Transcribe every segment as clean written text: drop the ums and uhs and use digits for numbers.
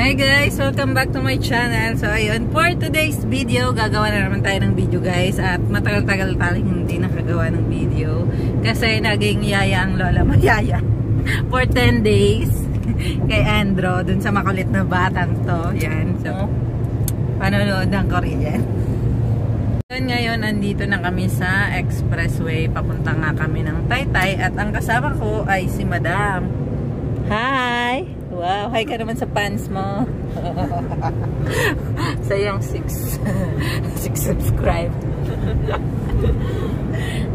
Hi guys! Welcome back to my channel. So ayun, for today's video, gagawa na naman tayo ng video guys. At matagal-tagal tayong hindi nakagawa ng video. Kasi naging yaya ang lola mayaya for 10 days kay Andro, dun sa makulit na batang to. Yan. So, panonood ng Korean. Ngayon, andito na kami sa expressway. Papunta nga kami ng Taytay. At ang kasama ko ay si Madam. Hi! Wow, hi ka naman sa pants mo. Sa yung 6 subscribe.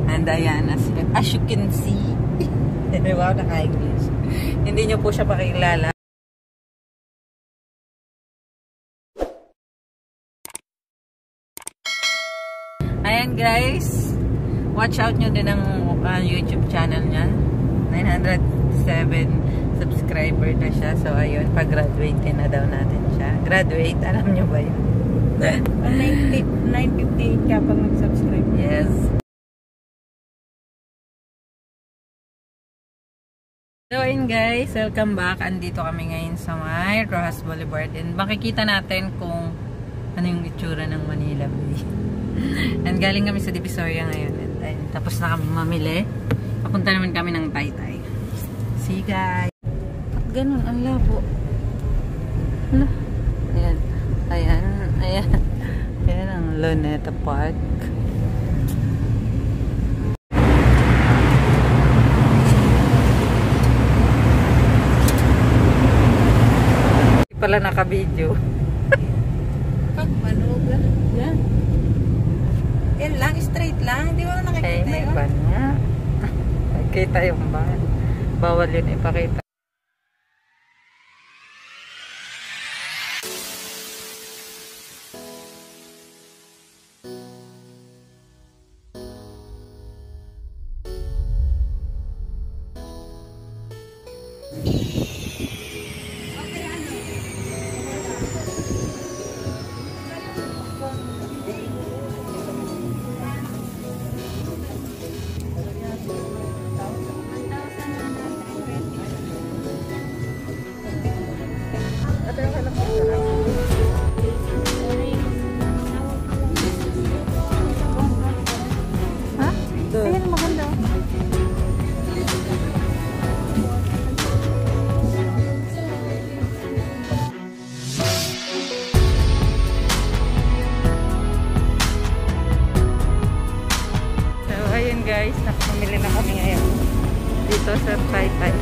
And ayan, as you can see, wow, naka-English. Hindi nyo po siya pakilala. Ayan guys, watch out nyo din ang YouTube channel niya. 907 subscriber na siya. So, ayun, pag-graduate na daw natin siya. Graduate, alam nyo ba yun? 958 ka pag nag-subscribe. Yes. So, ayun guys, welcome back. Andito kami ngayon sa may Rojas Boulevard. And makikita natin kung ano yung itsura ng Manila Bay. And galing kami sa Divisoria ngayon. And ayun, tapos na kami mamili. Papunta naman kami ng Taytay. See you guys. Ganun, ang labo. Hala. Ayan. Ayan. Ayan. Ayan ang Luneta Park. Hindi pala naka-video. Manog lang. Yan. Yan lang, straight lang. Hindi mo na nakikita Ay, may van nga. Nakikita yung van. Bawal yun ipakita. Ayan, maganda. So, ayun guys, nakapamili na kami ngayon dito sa Taytay.